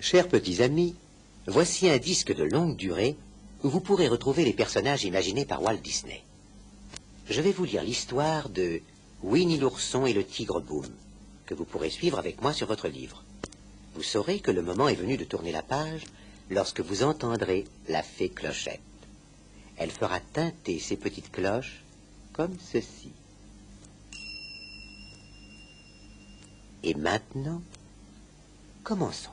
Chers petits amis, voici un disque de longue durée où vous pourrez retrouver les personnages imaginés par Walt Disney. Je vais vous lire l'histoire de Winnie l'ourson et le tigre Boom, que vous pourrez suivre avec moi sur votre livre. Vous saurez que le moment est venu de tourner la page lorsque vous entendrez la fée Clochette. Elle fera tinter ses petites cloches comme ceci. Et maintenant, commençons.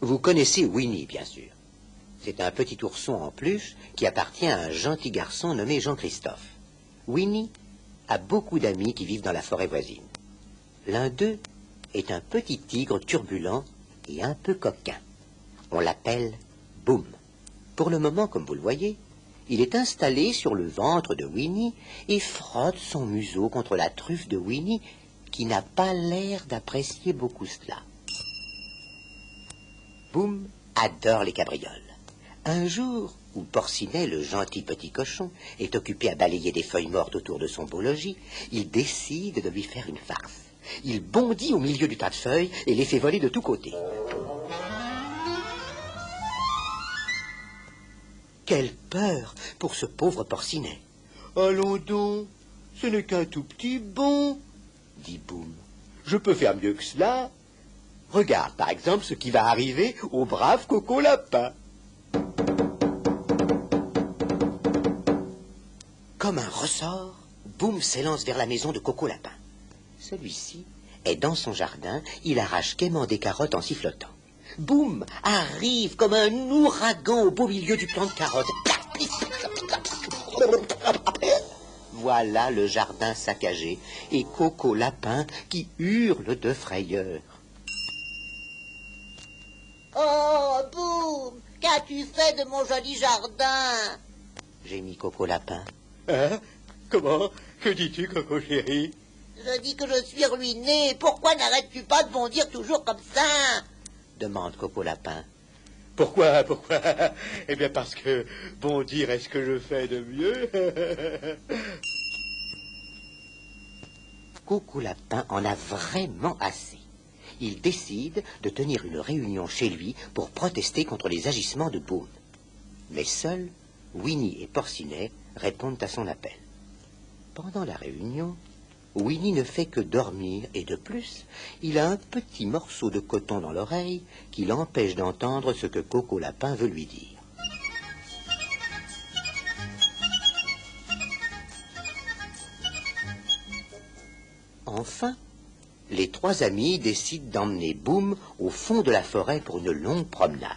Vous connaissez Winnie, bien sûr. C'est un petit ourson en peluche qui appartient à un gentil garçon nommé Jean-Christophe. Winnie a beaucoup d'amis qui vivent dans la forêt voisine. L'un d'eux est un petit tigre turbulent et un peu coquin. On l'appelle Boom. Pour le moment, comme vous le voyez, il est installé sur le ventre de Winnie et frotte son museau contre la truffe de Winnie, qui n'a pas l'air d'apprécier beaucoup cela. Boom adore les cabrioles. Un jour où Porcinet, le gentil petit cochon, est occupé à balayer des feuilles mortes autour de son beau logis, il décide de lui faire une farce. Il bondit au milieu du tas de feuilles et les fait voler de tous côtés. Quelle peur pour ce pauvre Porcinet. « Allons donc, ce n'est qu'un tout petit bond, » dit Boom. « Je peux faire mieux que cela. Regarde, par exemple, ce qui va arriver au brave Coco Lapin. » Comme un ressort, Boom s'élance vers la maison de Coco Lapin. Celui-ci est dans son jardin, il arrache gaiement des carottes en sifflotant. Boum arrive comme un ouragan au beau milieu du plant de carottes. Voilà le jardin saccagé et Coco Lapin qui hurle de frayeur. Oh, Boum, qu'as-tu fait de mon joli jardin? Gémit Coco Lapin. Hein? Comment? Que dis-tu, Coco chéri? Je dis que je suis ruiné. Pourquoi n'arrêtes-tu pas de bondir toujours comme ça? Demande Coco Lapin. Pourquoi? Eh bien parce que bondir est ce que je fais de mieux. Coco Lapin en a vraiment assez. Il décide de tenir une réunion chez lui pour protester contre les agissements de Boom. Mais seuls Winnie et Porcinet répondent à son appel. Pendant la réunion, Winnie ne fait que dormir et de plus, il a un petit morceau de coton dans l'oreille qui l'empêche d'entendre ce que Coco Lapin veut lui dire. Enfin, les trois amis décident d'emmener Boom au fond de la forêt pour une longue promenade.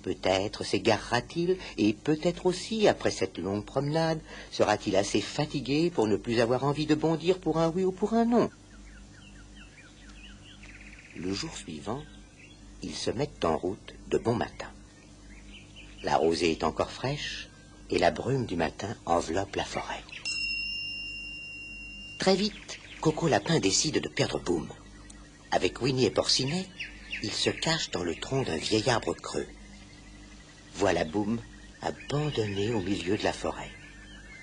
Peut-être s'égarera-t-il et peut-être aussi, après cette longue promenade, sera-t-il assez fatigué pour ne plus avoir envie de bondir pour un oui ou pour un non. Le jour suivant, ils se mettent en route de bon matin. La rosée est encore fraîche et la brume du matin enveloppe la forêt. Très vite, Coco Lapin décide de perdre Boom. Avec Winnie et Porcinet, ils se cachent dans le tronc d'un vieil arbre creux. Voilà Boom abandonné au milieu de la forêt.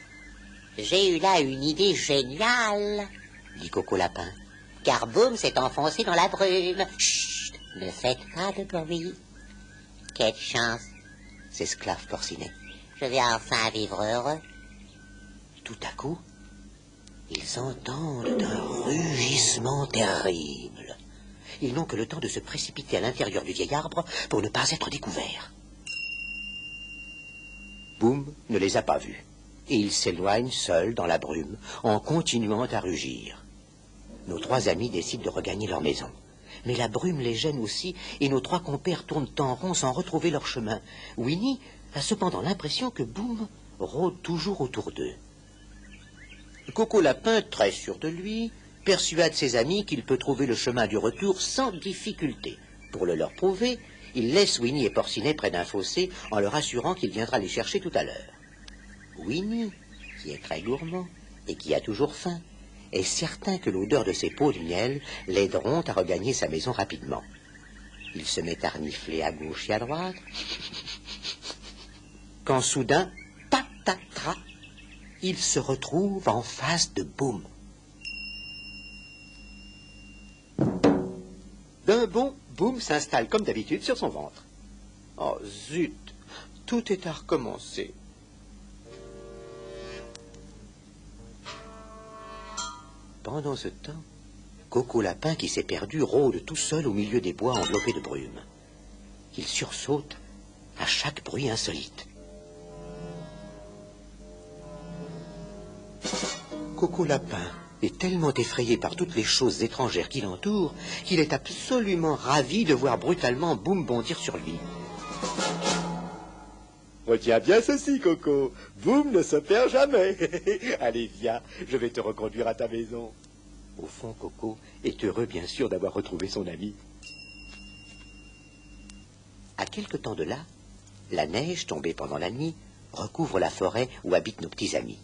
« J'ai eu là une idée géniale, » dit Coco Lapin. « car Boom s'est enfoncé dans la brume. Chut, ne faites pas de bruit. Quelle chance, S'esclave Porcinet. je vais enfin vivre heureux. » Tout à coup, ils entendent un rugissement terrible. Ils n'ont que le temps de se précipiter à l'intérieur du vieil arbre pour ne pas être découverts. Boom ne les a pas vus, et il s'éloigne seul dans la brume, en continuant à rugir. Nos trois amis décident de regagner leur maison. Mais la brume les gêne aussi, et nos trois compères tournent en rond sans retrouver leur chemin. Winnie a cependant l'impression que Boom rôde toujours autour d'eux. Coco Lapin, très sûr de lui, persuade ses amis qu'il peut trouver le chemin du retour sans difficulté. Pour le leur prouver, il laisse Winnie et Porcinet près d'un fossé en leur assurant qu'il viendra les chercher tout à l'heure. Winnie, qui est très gourmand et qui a toujours faim, est certain que l'odeur de ses pots de miel l'aideront à regagner sa maison rapidement. Il se met à renifler à gauche et à droite. Quand soudain, patatras, il se retrouve en face de Boum. D'un bond, Boum s'installe comme d'habitude sur son ventre. Oh zut, tout est à recommencer. Pendant ce temps, Coco Lapin, qui s'est perdu, rôde tout seul au milieu des bois enveloppés de brume. Il sursaute à chaque bruit insolite. Coco Lapin est tellement effrayé par toutes les choses étrangères qui l'entourent qu'il est absolument ravi de voir brutalement Boum bondir sur lui. Retiens bien ceci, Coco. Boum ne se perd jamais. Allez, viens, je vais te reconduire à ta maison. Au fond, Coco est heureux, bien sûr, d'avoir retrouvé son ami. À quelque temps de là, la neige tombée pendant la nuit recouvre la forêt où habitent nos petits amis.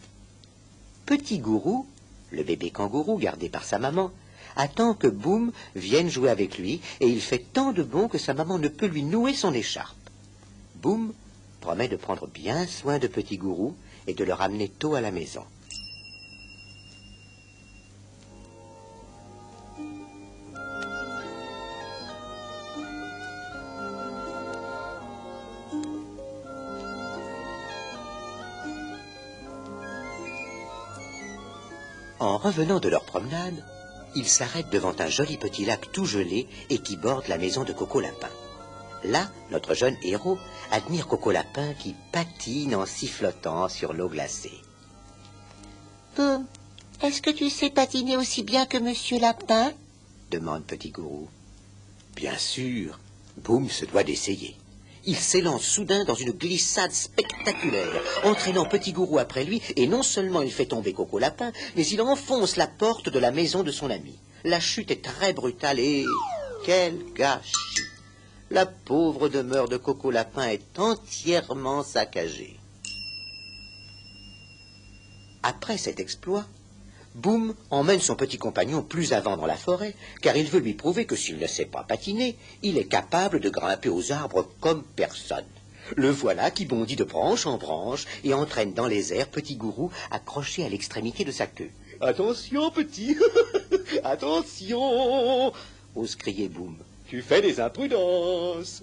Petit Gourou, le bébé kangourou gardé par sa maman, attend que Boum vienne jouer avec lui et il fait tant de bond que sa maman ne peut lui nouer son écharpe. Boum promet de prendre bien soin de Petit Gourou et de le ramener tôt à la maison. En revenant de leur promenade, ils s'arrêtent devant un joli petit lac tout gelé et qui borde la maison de Coco Lapin. Là, notre jeune héros admire Coco Lapin qui patine en sifflotant sur l'eau glacée. Boum, est-ce que tu sais patiner aussi bien que Monsieur Lapin? Demande Petit Gourou. Bien sûr, Boum se doit d'essayer. Il s'élance soudain dans une glissade spectaculaire, entraînant Petit Gourou après lui, et non seulement il fait tomber Coco Lapin, mais il enfonce la porte de la maison de son ami. La chute est très brutale et... quel gâchis! La pauvre demeure de Coco Lapin est entièrement saccagée. Après cet exploit, Boum emmène son petit compagnon plus avant dans la forêt, car il veut lui prouver que s'il ne sait pas patiner, il est capable de grimper aux arbres comme personne. Le voilà qui bondit de branche en branche et entraîne dans les airs Petit Gourou accroché à l'extrémité de sa queue. « Attention, petit. Attention !» ose crier Boum. « Tu fais des imprudences. »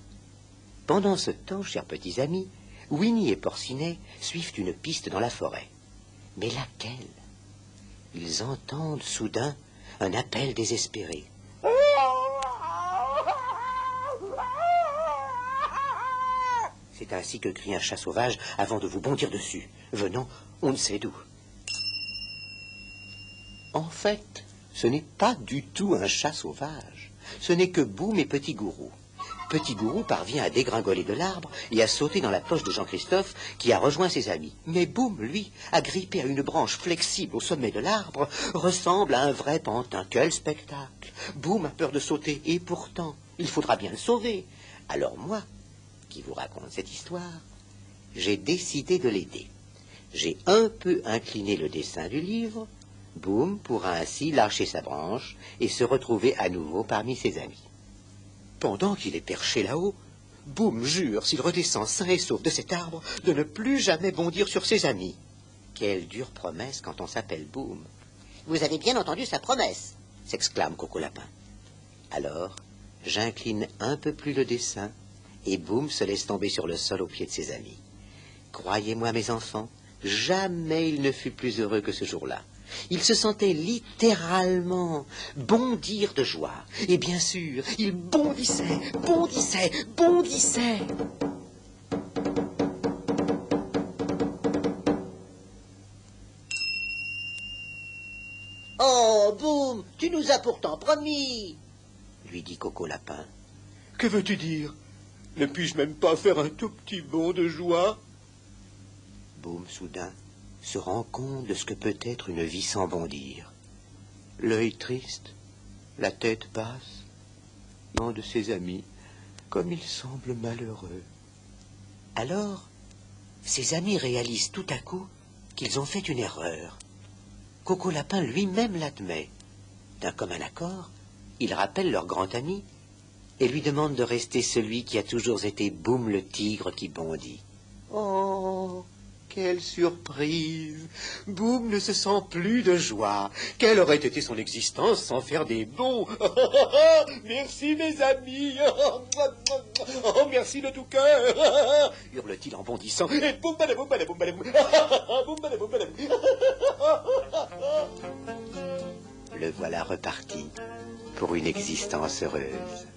Pendant ce temps, chers petits amis, Winnie et Porcinet suivent une piste dans la forêt. Mais laquelle? Ils entendent soudain un appel désespéré. C'est ainsi que crie un chat sauvage avant de vous bondir dessus, venant on ne sait d'où. En fait, ce n'est pas du tout un chat sauvage. Ce n'est que Boum et Petit Gourou. Petit Gourou parvient à dégringoler de l'arbre et à sauter dans la poche de Jean-Christophe qui a rejoint ses amis. Mais Boum, lui, agrippé à une branche flexible au sommet de l'arbre, ressemble à un vrai pantin. Quel spectacle! Boum a peur de sauter et pourtant, il faudra bien le sauver. Alors moi, qui vous raconte cette histoire, j'ai décidé de l'aider. J'ai un peu incliné le dessin du livre. Boum pourra ainsi lâcher sa branche et se retrouver à nouveau parmi ses amis. Pendant qu'il est perché là-haut, Boum jure, s'il redescend sain et sauf de cet arbre, de ne plus jamais bondir sur ses amis. Quelle dure promesse quand on s'appelle Boum. Vous avez bien entendu sa promesse, s'exclame Coco Lapin. Alors, j'incline un peu plus le dessin, et Boum se laisse tomber sur le sol aux pieds de ses amis. Croyez-moi, mes enfants, jamais il ne fut plus heureux que ce jour-là. Il se sentait littéralement bondir de joie. Et bien sûr, il bondissait, bondissait, bondissait. Oh, Boum, tu nous as pourtant promis, lui dit Coco Lapin. Que veux-tu dire? Ne puis-je même pas faire un tout petit bond de joie? Boum, soudain, se rend compte de ce que peut être une vie sans bondir. L'œil triste, la tête basse, de ses amis, comme il semble malheureux. Alors, ses amis réalisent tout à coup qu'ils ont fait une erreur. Coco Lapin lui-même l'admet. D'un commun accord, ils rappellent leur grand ami et lui demande de rester celui qui a toujours été Boum le tigre qui bondit. Oh, quelle surprise! Boum ne se sent plus de joie. Quelle aurait été son existence sans faire des bonds? Merci mes amis! Oh, merci de tout cœur! Hurle-t-il en bondissant. Et boum, badaboum, badaboum, badaboum. Boum, badaboum, badaboum. Le voilà reparti pour une existence heureuse.